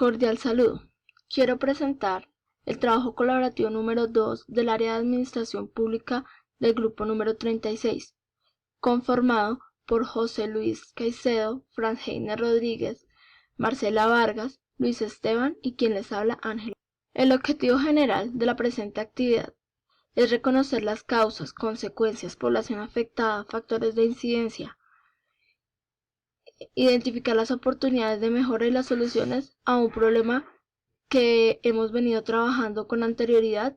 Cordial saludo. Quiero presentar el trabajo colaborativo número 2 del área de Administración Pública del grupo número 36, conformado por José Luis Caicedo, Franheiner Rodríguez, Marcela Vargas, Luis Esteban y quien les habla, Ángela. El objetivo general de la presente actividad es reconocer las causas, consecuencias, población afectada, factores de incidencia, identificar las oportunidades de mejora y las soluciones a un problema que hemos venido trabajando con anterioridad.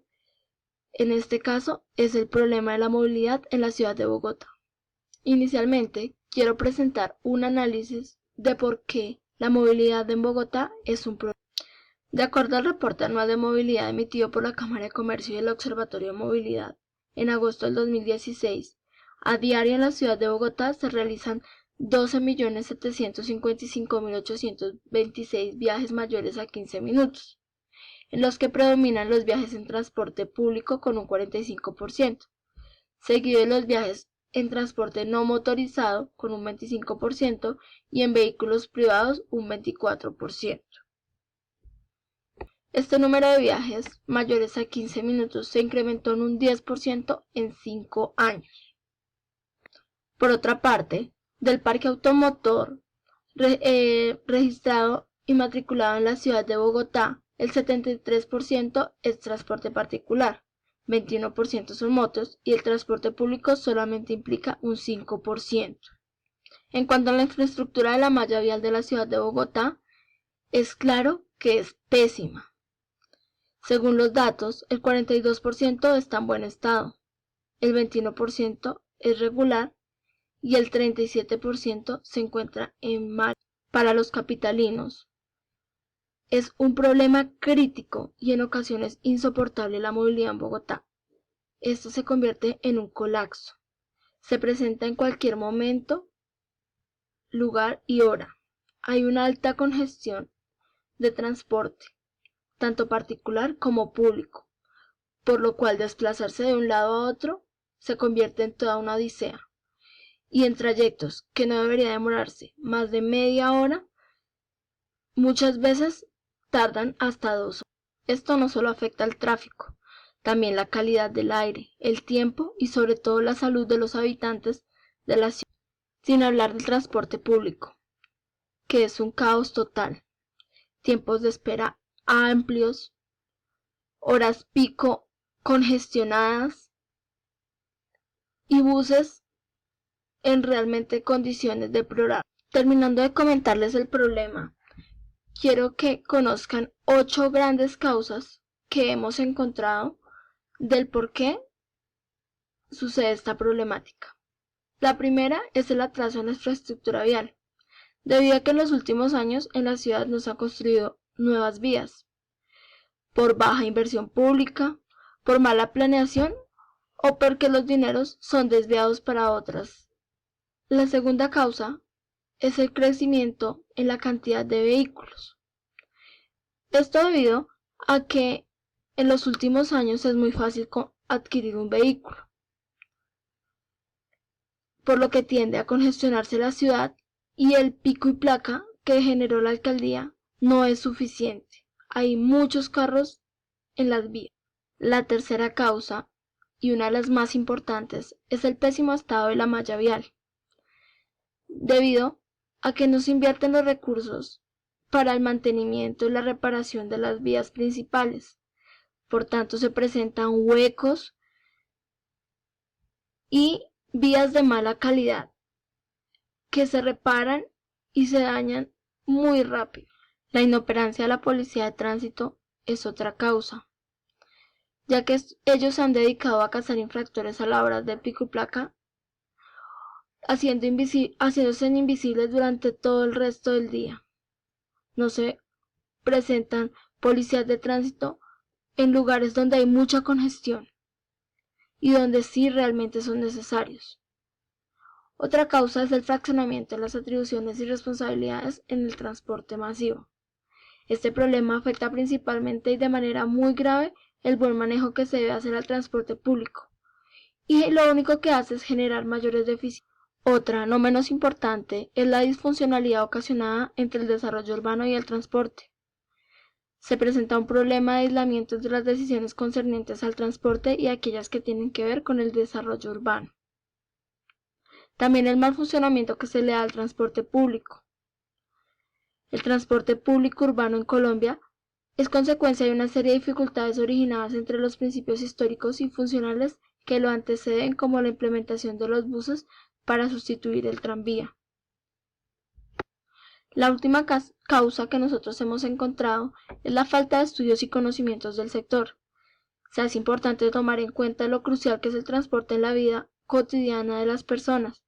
En este caso es el problema de la movilidad en la ciudad de Bogotá. Inicialmente quiero presentar un análisis de por qué la movilidad en Bogotá es un problema. De acuerdo al reporte anual de movilidad emitido por la Cámara de Comercio y el Observatorio de Movilidad en agosto del 2016, a diario en la ciudad de Bogotá se realizan 12.755.826 viajes mayores a 15 minutos, en los que predominan los viajes en transporte público con un 45%, seguido de los viajes en transporte no motorizado con un 25% y en vehículos privados un 24%. Este número de viajes mayores a 15 minutos se incrementó en un 10% en 5 años. Por otra parte, del parque automotor registrado y matriculado en la ciudad de Bogotá, el 73% es transporte particular, 21% son motos y el transporte público solamente implica un 5%. En cuanto a la infraestructura de la malla vial de la ciudad de Bogotá, es claro que es pésima. Según los datos, el 42% está en buen estado, el 21% es regular y el 37% se encuentra en mal. Para los capitalinos, es un problema crítico y en ocasiones insoportable la movilidad en Bogotá. Esto se convierte en un colapso. Se presenta en cualquier momento, lugar y hora. Hay una alta congestión de transporte, tanto particular como público, por lo cual desplazarse de un lado a otro se convierte en toda una odisea. Y en trayectos que no debería demorarse más de media hora, muchas veces tardan hasta 2 horas. Esto no solo afecta al tráfico, también la calidad del aire, el tiempo y sobre todo la salud de los habitantes de la ciudad, sin hablar del transporte público, que es un caos total. Tiempos de espera amplios, horas pico congestionadas y buses en realmente condiciones deplorables. Terminando de comentarles el problema, quiero que conozcan 8 grandes causas que hemos encontrado del por qué sucede esta problemática. La primera es el atraso en la infraestructura vial, debido a que en los últimos años en la ciudad no se han construido nuevas vías, por baja inversión pública, por mala planeación o porque los dineros son desviados para otras. La segunda causa es el crecimiento en la cantidad de vehículos. Esto debido a que en los últimos años es muy fácil adquirir un vehículo, por lo que tiende a congestionarse la ciudad y el pico y placa que generó la alcaldía no es suficiente. Hay muchos carros en las vías. La tercera causa, y una de las más importantes, es el pésimo estado de la malla vial, debido a que no se invierten los recursos para el mantenimiento y la reparación de las vías principales. Por tanto, se presentan huecos y vías de mala calidad que se reparan y se dañan muy rápido. La inoperancia de la policía de tránsito es otra causa, ya que ellos se han dedicado a cazar infractores a la hora del pico y placa, haciéndose invisibles durante todo el resto del día. No se presentan policías de tránsito en lugares donde hay mucha congestión y donde sí realmente son necesarios. Otra causa es el fraccionamiento de las atribuciones y responsabilidades en el transporte masivo. Este problema afecta principalmente y de manera muy grave el buen manejo que se debe hacer al transporte público, y lo único que hace es generar mayores deficiencias. Otra, no menos importante, es la disfuncionalidad ocasionada entre el desarrollo urbano y el transporte. Se presenta un problema de aislamiento entre las decisiones concernientes al transporte y aquellas que tienen que ver con el desarrollo urbano. También el mal funcionamiento que se le da al transporte público. El transporte público urbano en Colombia es consecuencia de una serie de dificultades originadas entre los principios históricos y funcionales que lo anteceden, como la implementación de los buses para sustituir el tranvía. La última causa que nosotros hemos encontrado es la falta de estudios y conocimientos del sector. Es importante tomar en cuenta lo crucial que es el transporte en la vida cotidiana de las personas,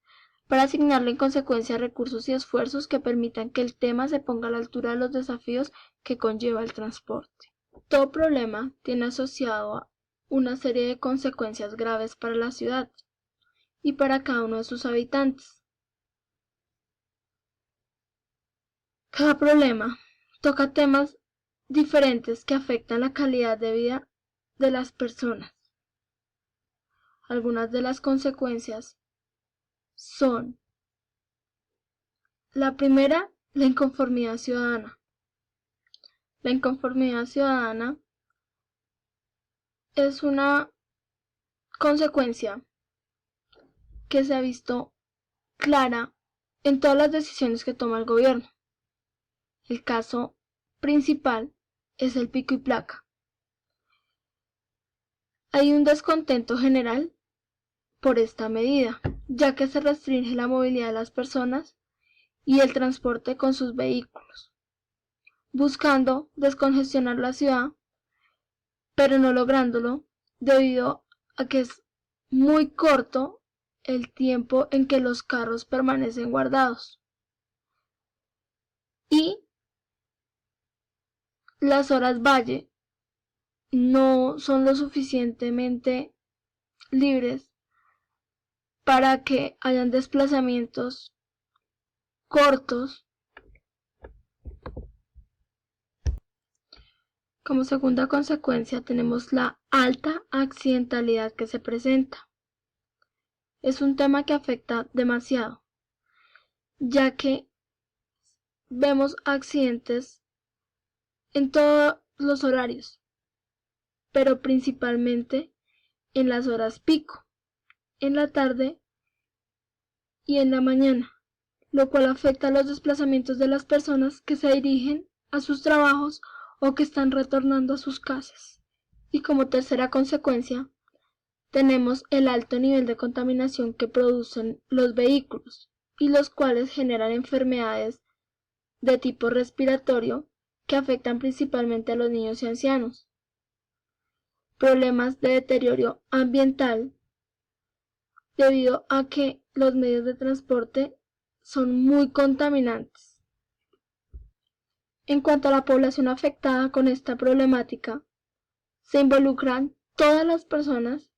para asignarle en consecuencia recursos y esfuerzos que permitan que el tema se ponga a la altura de los desafíos que conlleva el transporte. Todo problema tiene asociado una serie de consecuencias graves para la ciudad y para cada uno de sus habitantes. Cada problema toca temas diferentes que afectan la calidad de vida de las personas. Algunas de las consecuencias son: la primera, la inconformidad ciudadana. La inconformidad ciudadana es una consecuencia que se ha visto clara en todas las decisiones que toma el gobierno. El caso principal es el pico y placa. Hay un descontento general por esta medida, ya que se restringe la movilidad de las personas y el transporte con sus vehículos, buscando descongestionar la ciudad, pero no lográndolo debido a que es muy corto el tiempo en que los carros permanecen guardados y las horas valle no son lo suficientemente libres para que hayan desplazamientos cortos. Como segunda consecuencia tenemos la alta accidentalidad que se presenta. Es un tema que afecta demasiado, ya que vemos accidentes en todos los horarios, pero principalmente en las horas pico, en la tarde y en la mañana, lo cual afecta los desplazamientos de las personas que se dirigen a sus trabajos o que están retornando a sus casas. Y como tercera consecuencia, tenemos el alto nivel de contaminación que producen los vehículos, y los cuales generan enfermedades de tipo respiratorio que afectan principalmente a los niños y ancianos. Problemas de deterioro ambiental debido a que los medios de transporte son muy contaminantes. En cuanto a la población afectada con esta problemática, se involucran todas las personas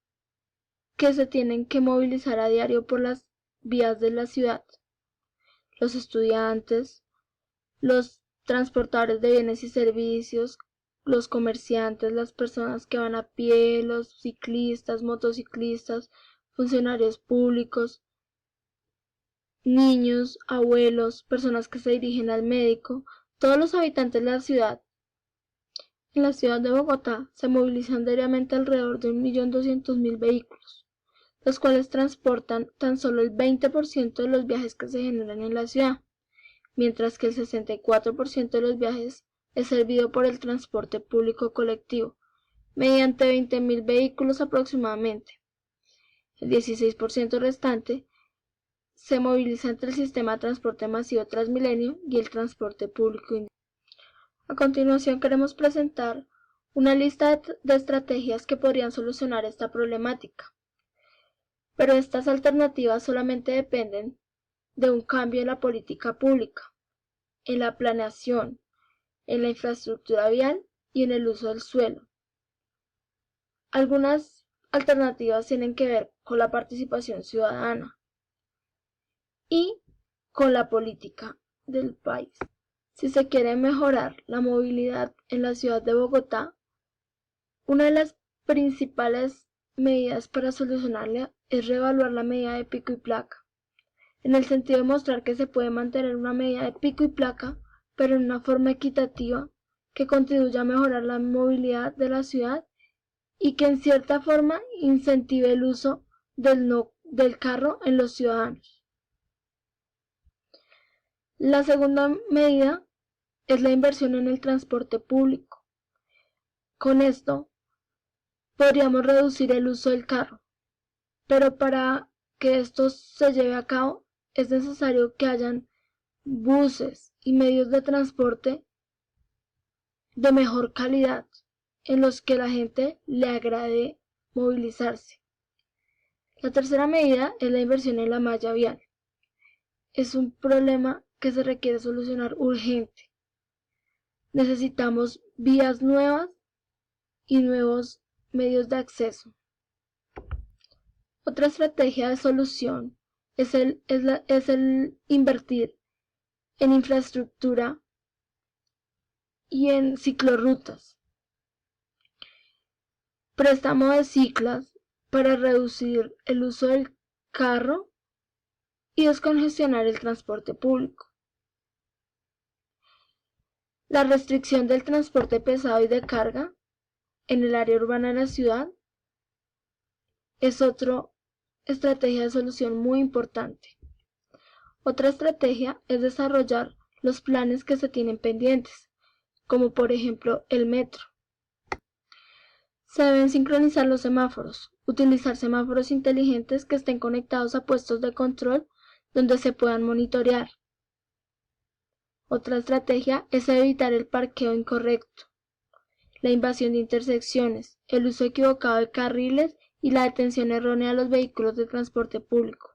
que se tienen que movilizar a diario por las vías de la ciudad: los estudiantes, los transportadores de bienes y servicios, los comerciantes, las personas que van a pie, los ciclistas, motociclistas, funcionarios públicos, niños, abuelos, personas que se dirigen al médico, todos los habitantes de la ciudad. En la ciudad de Bogotá se movilizan diariamente alrededor de 1.200.000 vehículos, los cuales transportan tan solo el 20% de los viajes que se generan en la ciudad, mientras que el 64% de los viajes es servido por el transporte público colectivo, mediante 20.000 vehículos aproximadamente. El 16% restante se moviliza entre el sistema de transporte masivo Transmilenio y el transporte público individual. A continuación queremos presentar una lista de estrategias que podrían solucionar esta problemática, pero estas alternativas solamente dependen de un cambio en la política pública, en la planeación, en la infraestructura vial y en el uso del suelo. Algunas alternativas tienen que ver con la participación ciudadana y con la política del país. Si se quiere mejorar la movilidad en la ciudad de Bogotá, una de las principales medidas para solucionarla es reevaluar la medida de pico y placa, en el sentido de mostrar que se puede mantener una medida de pico y placa, pero en una forma equitativa que contribuya a mejorar la movilidad de la ciudad y que en cierta forma incentive el uso del carro en los ciudadanos. La segunda medida es la inversión en el transporte público. Con esto podríamos reducir el uso del carro, pero para que esto se lleve a cabo es necesario que hayan buses y medios de transporte de mejor calidad en los que la gente le agrade movilizarse. La tercera medida es la inversión en la malla vial. Es un problema que se requiere solucionar urgente. Necesitamos vías nuevas y nuevos medios de acceso. Otra estrategia de solución es el invertir en infraestructura y en ciclorrutas. Préstamo de ciclas para reducir el uso del carro y descongestionar el transporte público. La restricción del transporte pesado y de carga en el área urbana de la ciudad es otra estrategia de solución muy importante. Otra estrategia es desarrollar los planes que se tienen pendientes, como por ejemplo el metro. Se deben sincronizar los semáforos, utilizar semáforos inteligentes que estén conectados a puestos de control donde se puedan monitorear. Otra estrategia es evitar el parqueo incorrecto, la invasión de intersecciones, el uso equivocado de carriles y la detención errónea de los vehículos de transporte público.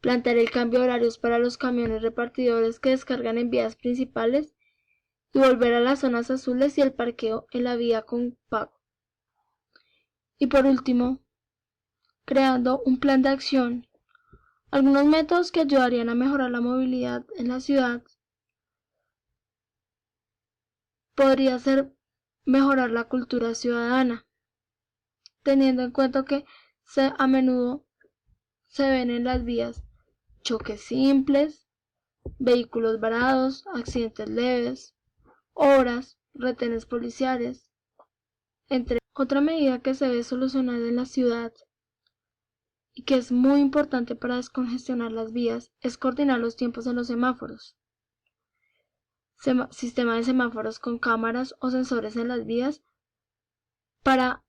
Plantear el cambio de horarios para los camiones repartidores que descargan en vías principales y volver a las zonas azules y el parqueo en la vía con pago. Y por último, creando un plan de acción. Algunos métodos que ayudarían a mejorar la movilidad en la ciudad podría ser mejorar la cultura ciudadana, teniendo en cuenta que a menudo se ven en las vías choques simples, vehículos varados, accidentes leves, obras, retenes policiales, entre otra medida que se ve solucionada en la ciudad y que es muy importante para descongestionar las vías es coordinar los tiempos en los semáforos. Sistema de semáforos con cámaras o sensores en las vías para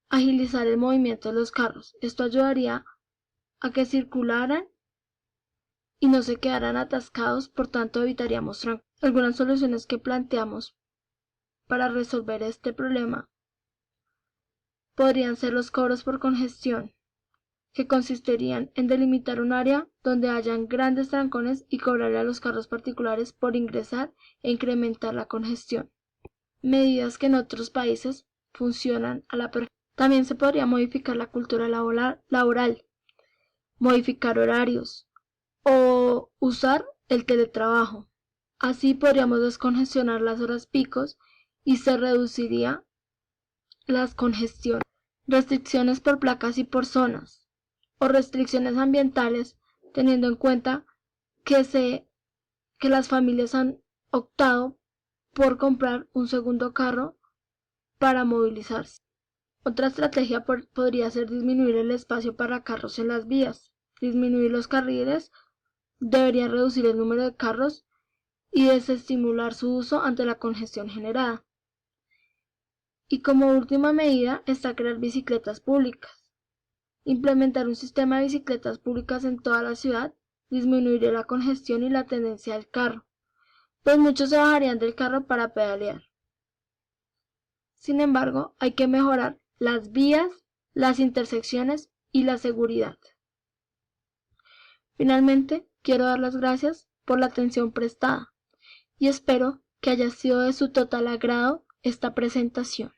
agilizar el movimiento de los carros. Esto ayudaría a que circularan y no se quedaran atascados, por tanto evitaríamos trancón. Algunas soluciones que planteamos para resolver este problema podrían ser los cobros por congestión, que consistirían en delimitar un área donde hayan grandes trancones y cobrarle a los carros particulares por ingresar e incrementar la congestión. Medidas que en otros países funcionan a la perfección. También se podría modificar la cultura laboral, modificar horarios o usar el teletrabajo. Así podríamos descongestionar las horas picos y se reduciría las congestiones. Restricciones por placas y por zonas o restricciones ambientales, teniendo en cuenta que las familias han optado por comprar un segundo carro para movilizarse. Otra estrategia podría ser disminuir el espacio para carros en las vías. Disminuir los carriles debería reducir el número de carros y desestimular su uso ante la congestión generada. Y como última medida está crear bicicletas públicas. Implementar un sistema de bicicletas públicas en toda la ciudad disminuiría la congestión y la tendencia al carro, pues muchos se bajarían del carro para pedalear. Sin embargo, hay que mejorar las vías, las intersecciones y la seguridad. Finalmente, quiero dar las gracias por la atención prestada y espero que haya sido de su total agrado esta presentación.